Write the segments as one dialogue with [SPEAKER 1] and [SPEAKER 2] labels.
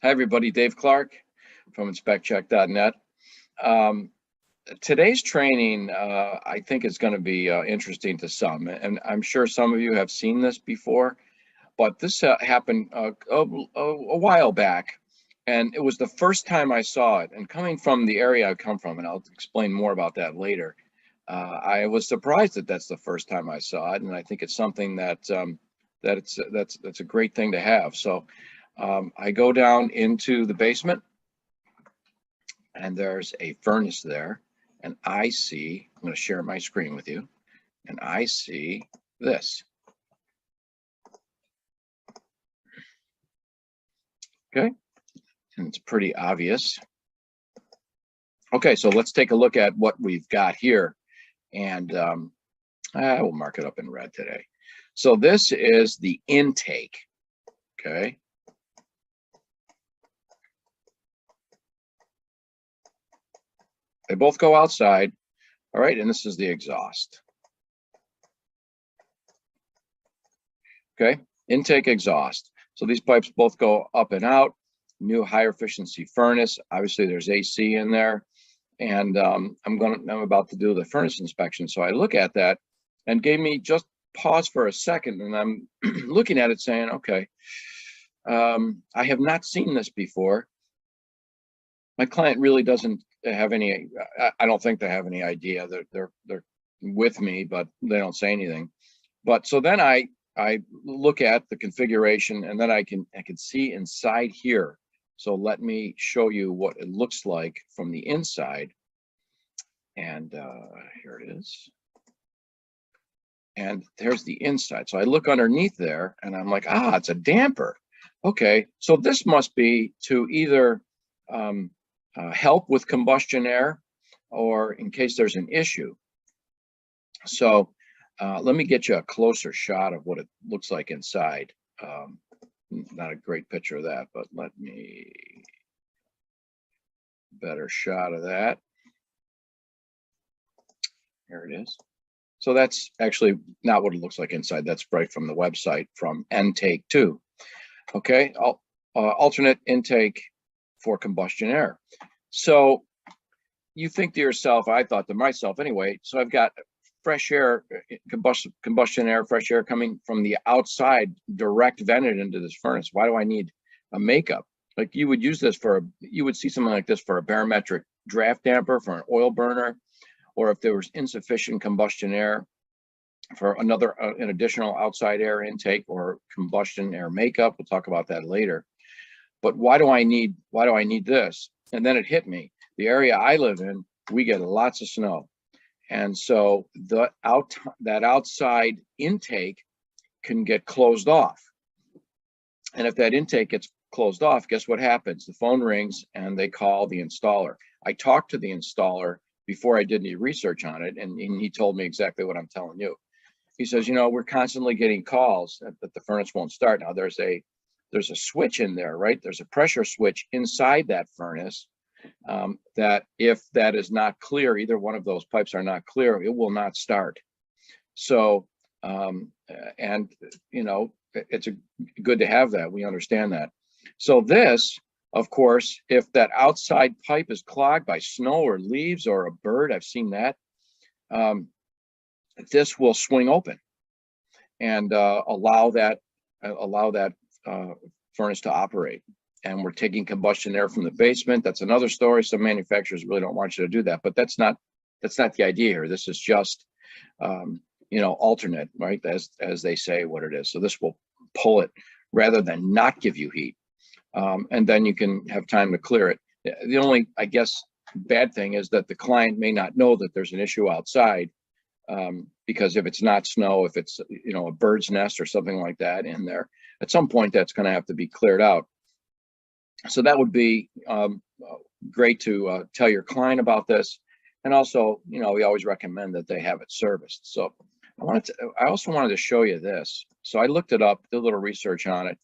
[SPEAKER 1] Hi, everybody. Dave Clark from inspectcheck.net. Today's training, I think, is going to be interesting to some, and I'm sure some of you have seen this before, but this happened a while back, and it was the first time I saw it. And coming from the area I come from, and I'll explain more about that later, I was surprised that that's the first time I saw it, and I think it's something that's a great thing to have. So I go down into the basement, and there's a furnace there, and I see, I'm going to share my screen with you, and I see this. Okay, and it's pretty obvious. Okay, so let's take a look at what we've got here, and I will mark it up in red today. So this is the intake, okay? They both go outside, all right, and this is the exhaust. Okay, intake, exhaust. So these pipes both go up and out. New higher efficiency furnace. Obviously, there's AC in there, and I'm about to do the furnace inspection. So I look at that, and gave me just pause for a second, and I'm looking at it, saying, okay, I have not seen this before. My client really doesn't have any, I don't think they have any idea. They're with me, but they don't say anything. But so then I look at the configuration, and then I can see inside here. So let me show you what it looks like from the inside. And here it is. And there's the inside. So I look underneath there, and I'm like, ah, it's a damper. Okay, so this must be to either help with combustion air, or in case there's an issue. So let me get you a closer shot of what it looks like inside. Not a great picture of that, but let me, better shot of that. Here it is. So that's actually not what it looks like inside. That's right from the website from Ntake 2. Okay, alternate intake for combustion air. So you think to yourself, I thought to myself anyway, so I've got fresh air, combustion air, fresh air coming from the outside, direct vented into this furnace. Why do I need a makeup? Like you would use this for, you would see something like this for a barometric draft damper, for an oil burner, or if there was insufficient combustion air for another, an additional outside air intake or combustion air makeup. We'll talk about that later. But why do I need this? And then it hit me. The area I live in, we get lots of snow. And so that outside intake can get closed off. And if that intake gets closed off, guess what happens? The phone rings and they call the installer. I talked to the installer before I did any research on it, and he told me exactly what I'm telling you. He says, you know, we're constantly getting calls that the furnace won't start. Now there's a switch in there, right? There's a pressure switch inside that furnace that if that is not clear, either one of those pipes are not clear, it will not start. So, and you know, it's good to have that. We understand that. So this, of course, if that outside pipe is clogged by snow or leaves or a bird, I've seen that, this will swing open and allow that furnace to operate. And we're taking combustion air from the basement. That's another story. Some manufacturers really don't want you to do that, but that's not the idea here. This is just you know, alternate, right? As they say what it is. So this will pull it rather than not give you heat. And then you can have time to clear it. The only, I guess, bad thing is that the client may not know that there's an issue outside, because if it's not snow, if it's, you know, a bird's nest or something like that in there, at some point that's going to have to be cleared out. So that would be great to tell your client about this. And also, you know, we always recommend that they have it serviced. So I also wanted to show you this. So I looked it up, did a little research on it.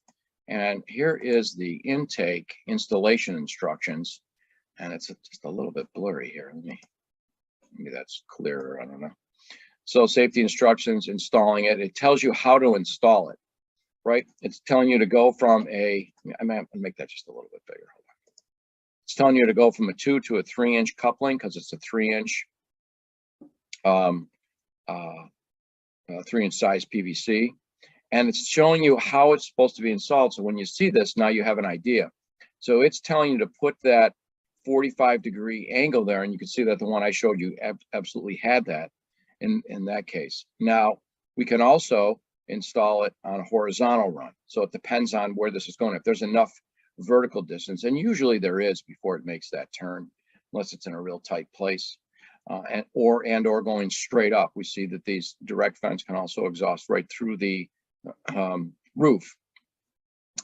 [SPEAKER 1] And here is the intake installation instructions. And it's just a little bit blurry here. Maybe that's clearer, I don't know. So safety instructions, installing it. It tells you how to install it. right? It's telling you to go from I'm gonna make that just a little bit bigger. Hold on. It's telling you to go from a 2 to a 3-inch coupling because it's a 3-inch 3-inch size PVC, and it's showing you how it's supposed to be installed. So when you see this, now you have an idea. So it's telling you to put that 45-degree angle there, and you can see that the one I showed you absolutely had that in that case. Now we can also install it on a horizontal run. So it depends on where this is going. If there's enough vertical distance, and usually there is before it makes that turn, unless it's in a real tight place, and or going straight up. We see that these direct vents can also exhaust right through the roof.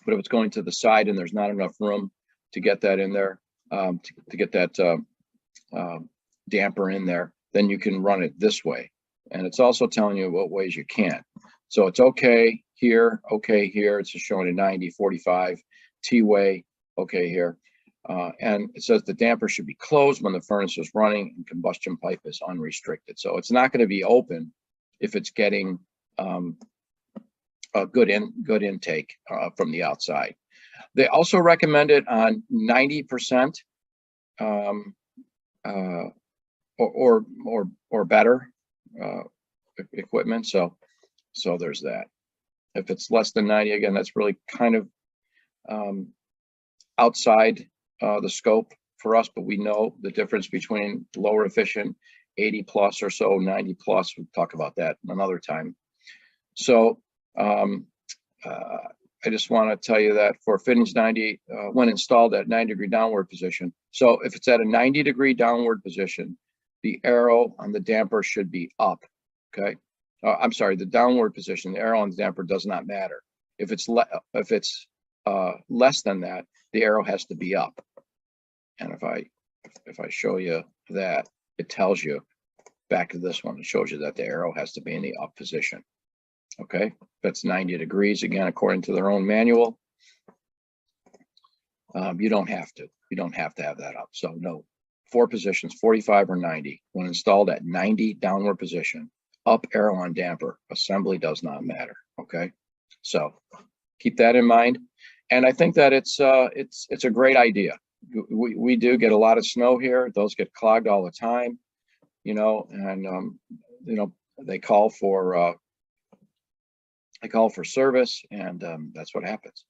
[SPEAKER 1] But if it's going to the side and there's not enough room to get that in there, to get that damper in there, then you can run it this way. And it's also telling you what ways you can. So it's okay here, it's just showing a 90, 45, T-way, okay here. And it says the damper should be closed when the furnace is running and combustion pipe is unrestricted. So it's not going to be open if it's getting a good intake from the outside. They also recommend it on 90% or better equipment. So there's that. If it's less than 90, again, that's really kind of outside the scope for us, but we know the difference between lower efficient 80 plus or so, 90 plus. We'll talk about that another time. So I just want to tell you that for fittings 90, when installed at 90-degree downward position. So if it's at a 90-degree downward position, the arrow on the damper should be up. Okay. I'm sorry, the downward position, the arrow on the damper does not matter. If it's less than that, the arrow has to be up. And if I show you that, it tells you back to this one, it shows you that the arrow has to be in the up position. Okay, that's 90 degrees again, according to their own manual. You don't have to have that up. So no, 4 positions, 45 or 90. When installed at 90 downward position, up arrow on damper, assembly does not matter. Okay, so keep that in mind. And I think that it's a great idea. We do get a lot of snow here. Those get clogged all the time, you know, and you know, they call for service, and that's what happens.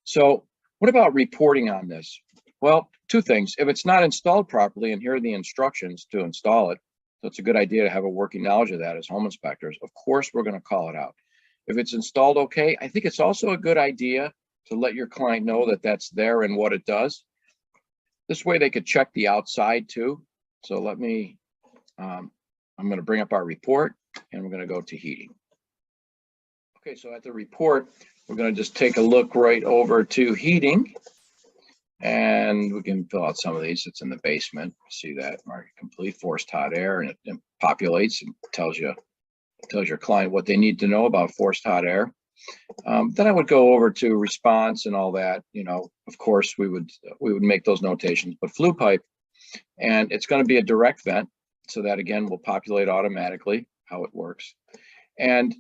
[SPEAKER 1] So what about reporting on this? Well, 2 things. If it's not installed properly, and here are the instructions to install it, so it's a good idea to have a working knowledge of that as home inspectors. Of course, we're going to call it out. If it's installed okay, I think it's also a good idea to let your client know that that's there and what it does. This way they could check the outside too. So let me, I'm going to bring up our report, and we're going to go to heating. Okay, so at the report, we're going to just take a look right over to heating, and we can fill out some of these. It's in the basement. See that market complete, forced hot air, and it populates and tells your client what they need to know about forced hot air. Then I would go over to response and all that. You know, of course, we would make those notations. But flue pipe, and it's going to be a direct vent, so that again will populate automatically. How it works, and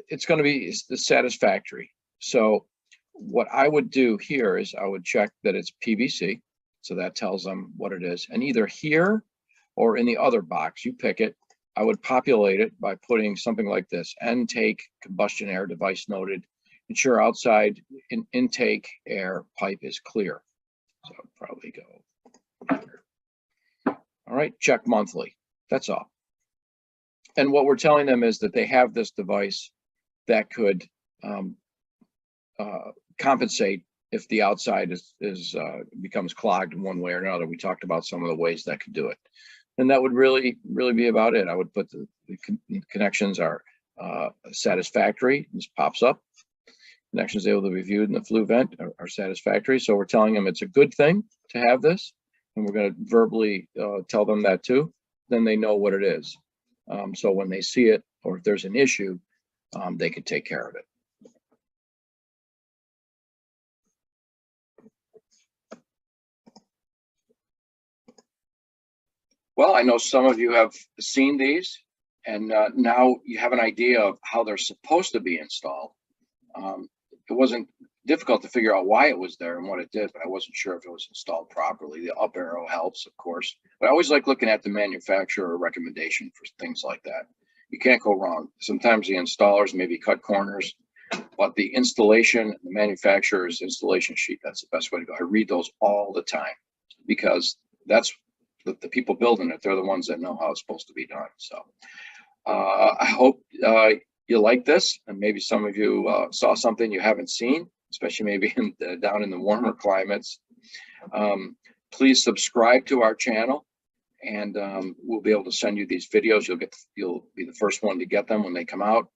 [SPEAKER 1] it's going to be satisfactory. So what I would do here is I would check that it's PVC, so that tells them what it is, and either here or in the other box, you pick it. I would populate it by putting something like this: Ntake combustion air device noted. Ensure outside intake air pipe is clear. So I'll probably go here. All right, check monthly. That's all. And what we're telling them is that they have this device that could compensate if the outside becomes clogged in one way or another. We talked about some of the ways that could do it. And that would really be about it. I would put the connections are satisfactory. This pops up. Connections able to be viewed in the flue vent are satisfactory. So we're telling them it's a good thing to have this, and we're going to verbally tell them that too. Then they know what it is. So when they see it, or if there's an issue, they could take care of it. Well, I know some of you have seen these, and now you have an idea of how they're supposed to be installed. it wasn't difficult to figure out why it was there and what it did, but I wasn't sure if it was installed properly. The up arrow helps, of course, but I always like looking at the manufacturer recommendation for things like that. You can't go wrong. Sometimes the installers maybe cut corners, but the installation, the manufacturer's installation sheet, that's the best way to go. I read those all the time because that's the people building it. They're the ones that know how it's supposed to be done. So I hope you like this, and maybe some of you saw something you haven't seen, especially maybe down in the warmer climates. Please subscribe to our channel, and we'll be able to send you these videos. You'll be the first one to get them when they come out.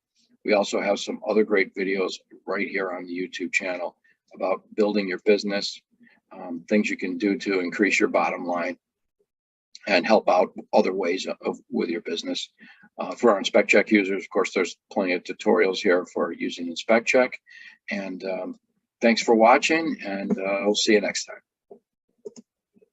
[SPEAKER 1] We also have some other great videos right here on the YouTube channel about building your business, things you can do to increase your bottom line and help out other ways with your business. For our InspectCheck users, of course, there's plenty of tutorials here for using InspectCheck. And thanks for watching, and we'll see you next time.